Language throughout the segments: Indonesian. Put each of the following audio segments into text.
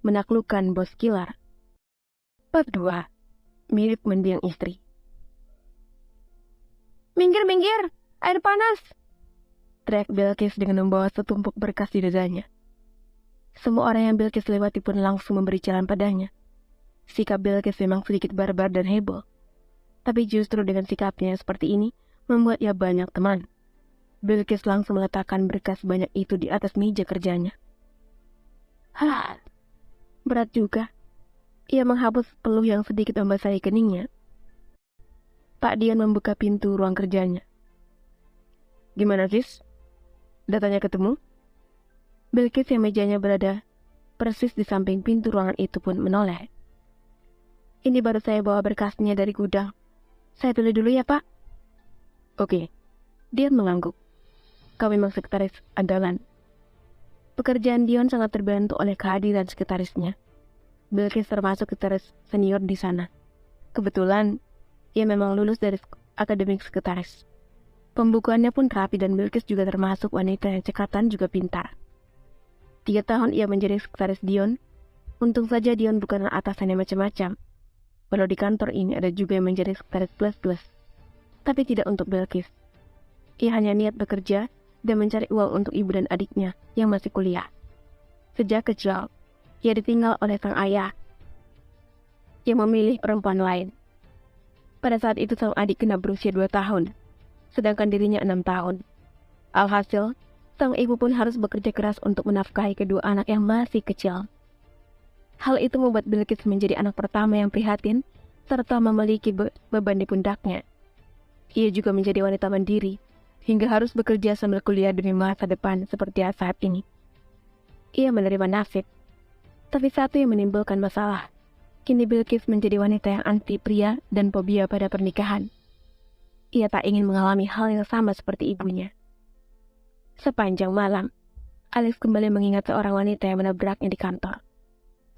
menaklukkan bos killer. Bab 2. Mirip mendiang istri. Minggir, minggir! Air panas! Teriak Bilqis dengan membawa setumpuk berkas di dadanya. Semua orang yang Bilqis lewati pun langsung memberi jalan padanya. Sikap Bilqis memang sedikit barbar dan heboh. Tapi justru dengan sikapnya yang seperti ini, membuat ia banyak teman. Bilqis langsung meletakkan berkas banyak itu di atas meja kerjanya. Berat juga. Ia menghapus peluh yang sedikit membasahi keningnya. Pak Dion membuka pintu ruang kerjanya. Gimana, sis? Datanya ketemu? Bilqis yang mejanya berada persis di samping pintu ruangan itu pun menoleh. Ini baru saya bawa berkasnya dari gudang. Saya pilih dulu ya, Pak. Oke. Dion mengangguk. Kau memang sekretaris andalan. Pekerjaan Dion sangat terbantu oleh kehadiran sekretarisnya. Bilqis termasuk sekretaris senior di sana. Kebetulan, ia memang lulus dari akademik sekretaris. Pembukuannya pun rapi dan Bilqis juga termasuk wanita yang cekatan juga pintar. 3 tahun ia menjadi sekretaris Dion. Untung saja Dion bukan atasannya macam-macam. Walau di kantor ini ada juga yang menjadi sekretaris plus-plus. Tapi tidak untuk Bilqis. Ia hanya niat bekerja dan mencari uang untuk ibu dan adiknya yang masih kuliah. Sejak kecil, ia ditinggal oleh sang ayah yang memilih perempuan lain. Pada saat itu sang adik genap berusia 2 tahun, sedangkan dirinya 6 tahun. Alhasil, sang ibu pun harus bekerja keras untuk menafkahi kedua anak yang masih kecil. Hal itu membuat Bilqis menjadi anak pertama yang prihatin serta memiliki beban di pundaknya. Ia juga menjadi wanita mandiri, hingga harus bekerja sambil kuliah demi masa depan seperti saat ini. Ia menerima nasib, tapi satu yang menimbulkan masalah. Kini Bilqis menjadi wanita yang anti pria dan fobia pada pernikahan. Ia tak ingin mengalami hal yang sama seperti ibunya. Sepanjang malam, Alex kembali mengingat seorang wanita yang menabraknya di kantor.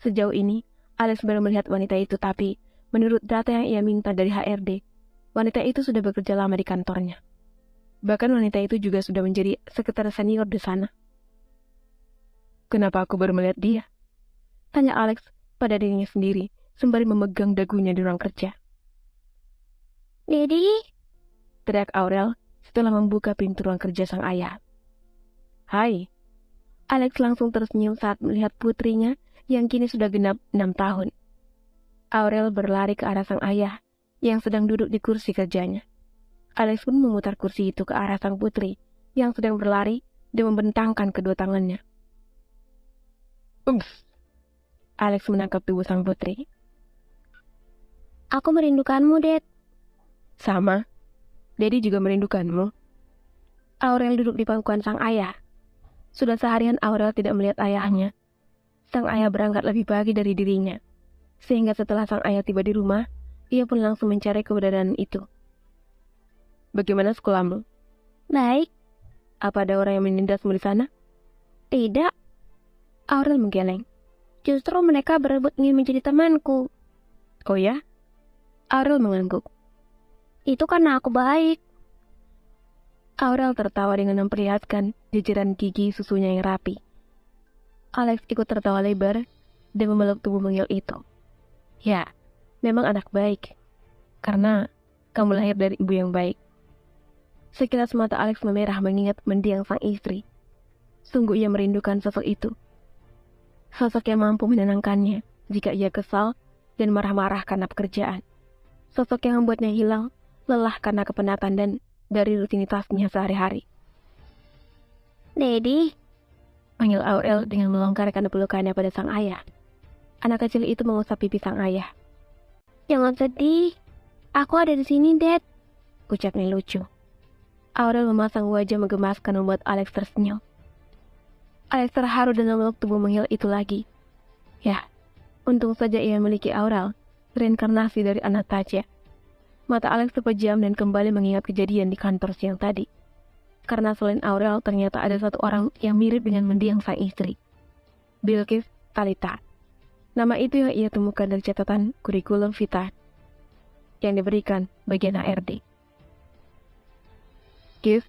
Sejauh ini, Alex baru melihat wanita itu, tapi menurut data yang ia minta dari HRD, wanita itu sudah bekerja lama di kantornya. Bahkan wanita itu juga sudah menjadi sekretaris senior di sana. Kenapa aku baru melihat dia? Tanya Alex pada dirinya sendiri, sembari memegang dagunya di ruang kerja. Daddy, teriak Aurel setelah membuka pintu ruang kerja sang ayah. Hai. Alex langsung tersenyum saat melihat putrinya yang kini sudah genap 6 tahun. Aurel berlari ke arah sang ayah yang sedang duduk di kursi kerjanya. Alex pun memutar kursi itu ke arah sang putri yang sedang berlari dan membentangkan kedua tangannya. Alex menangkap tubuh sang putri. Aku merindukanmu, Dad. Sama. Daddy juga merindukanmu. Aurel duduk di pangkuan sang ayah. Sudah seharian Aurel tidak melihat ayahnya. Sang ayah berangkat lebih pagi dari dirinya. Sehingga setelah sang ayah tiba di rumah, ia pun langsung mencari keberadaan itu. Bagaimana sekolahmu? Baik. Apa ada orang yang menindasmu di sana? Tidak. Aurel menggeleng. Justru mereka berebut ingin menjadi temanku. Oh ya? Aurel mengangguk. Itu karena aku baik. Aurel tertawa dengan memperlihatkan jajaran gigi susunya yang rapi. Alex ikut tertawa lebar dan memeluk tubuh mungil itu. Ya, memang anak baik. Karena kamu lahir dari ibu yang baik. Sekilas mata Alex memerah mengingat mendiang sang istri. Sungguh ia merindukan sosok itu. Sosok yang mampu menenangkannya jika ia kesal dan marah-marah karena pekerjaan. Sosok yang membuatnya hilang, lelah karena kepenatan dan dari rutinitasnya sehari-hari. Daddy, panggil Aurel dengan melonggarkan pelukannya pada sang ayah. Anak kecil itu mengusap pipi sang ayah. Jangan sedih, aku ada di sini, Dad, ucapnya lucu. Aurel memasang wajah menggemaskan membuat Alex tersenyum. Alex terharu dan memeluk tubuh mungil itu lagi. Ya, untung saja ia memiliki Aurel, reinkarnasi dari Anastasia. Mata Alex terpejam dan kembali mengingat kejadian di kantor siang tadi. Karena selain Aurel, ternyata ada satu orang yang mirip dengan mendiang sang istri. Bilqis Talita. Nama itu yang ia temukan dari catatan kurikulum vitae yang diberikan bagian HRD. Gif,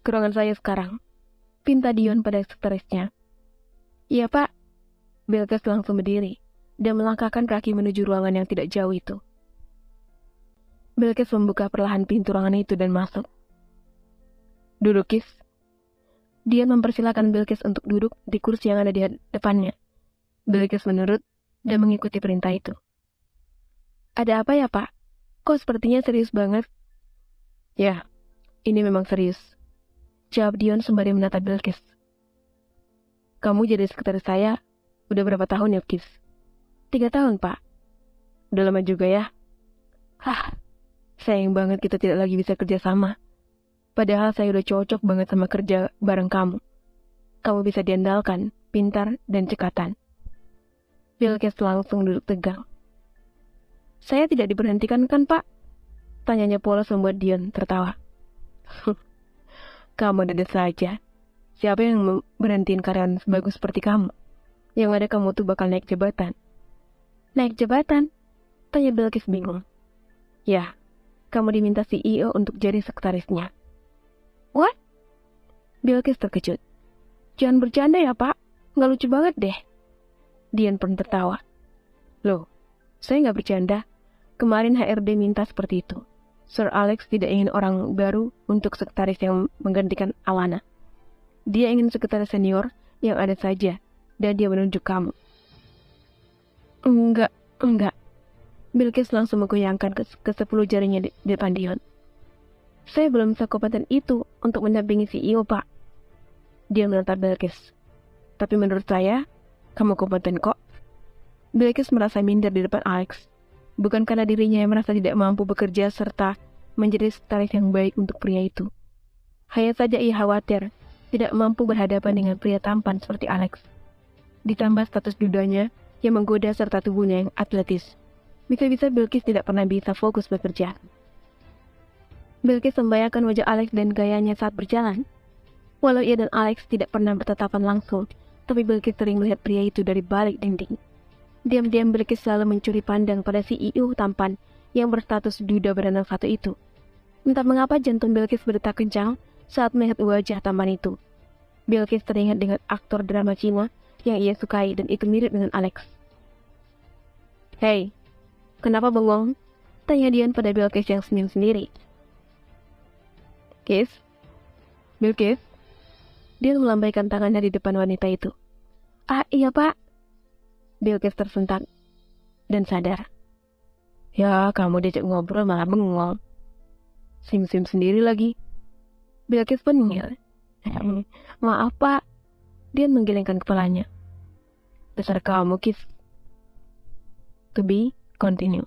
ke ruangan saya sekarang. Pinta Dion pada sekretarisnya. Iya, Pak. Bilqis langsung berdiri dan melangkahkan kaki menuju ruangan yang tidak jauh itu. Bilqis membuka perlahan pintu ruangan itu dan masuk. "Duduk, Kis." Dia mempersilahkan Bilqis untuk duduk di kursi yang ada di depannya. Bilqis menurut dan mengikuti perintah itu. "Ada apa ya, Pak? Kok sepertinya serius banget?" "Ya, ini memang serius," jawab Dion sembari menatap Bilqis. "Kamu jadi sekretaris saya udah berapa tahun ya, Kis?" 3 tahun, Pak." "Udah lama juga ya." "Hah, sayang banget kita tidak lagi bisa kerja sama. Padahal saya udah cocok banget sama kerja bareng kamu. Kamu bisa diandalkan, pintar, dan cekatan." Bilqis langsung duduk tegang. "Saya tidak diberhentikan kan, Pak?" tanyanya polos membuat Dion tertawa. "Kamu ada saja. Siapa yang berhentiin karyawan sebagus seperti kamu? Yang ada kamu tuh bakal naik jabatan." "Naik jabatan?" tanya Bilqis bingung. "Ya, kamu diminta CEO untuk jadi sekretarisnya." "What?" Bilqis terkejut. "Jangan bercanda ya, Pak. Nggak lucu banget deh." Dion pun tertawa. "Loh, saya nggak bercanda. Kemarin HRD minta seperti itu. Sir Alex tidak ingin orang baru untuk sekretaris yang menggantikan Alana. Dia ingin sekretaris senior yang ada saja, dan dia menunjuk kamu." Enggak. Bilqis langsung menggoyangkan ke 10 jarinya di depan Dion. "Saya belum sekompeten itu untuk mendampingi CEO, Pak." Dia menatap Bilqis. "Tapi menurut saya, kamu kompeten kok." Bilqis merasa minder di depan Alex. Bukan karena dirinya yang merasa tidak mampu bekerja serta menjadi sekretaris yang baik untuk pria itu. Hanya saja ia khawatir tidak mampu berhadapan dengan pria tampan seperti Alex. Ditambah status dudanya yang menggoda serta tubuhnya yang atletis. Bisa-bisa Bilqis tidak pernah bisa fokus bekerja. Bilqis membayangkan wajah Alex dan gayanya saat berjalan. Walau ia dan Alex tidak pernah bertatapan langsung, tapi Bilqis sering melihat pria itu dari balik dinding. Diam-diam Bilqis selalu mencuri pandang pada CEO tampan yang berstatus duda beranak satu itu. Entah mengapa jantung Bilqis berdetak kencang saat melihat wajah tampan itu. Bilqis teringat dengan aktor drama Cina yang ia sukai dan itu mirip dengan Alex. "Hei, kenapa bengong?" tanya Dion pada Bilqis yang senyum sendiri. "Kis? Bilqis?" Dion melambaikan tangannya di depan wanita itu. "Ah, iya, Pak." Bilqis tersentak dan sadar. Ya, kamu diajak ngobrol malah bengong. Sim-sim sendiri lagi. Bilqis pun ngil. "Maaf, Pak." Dion menggelengkan kepalanya. "Dasar kamu, Kis." To be continue.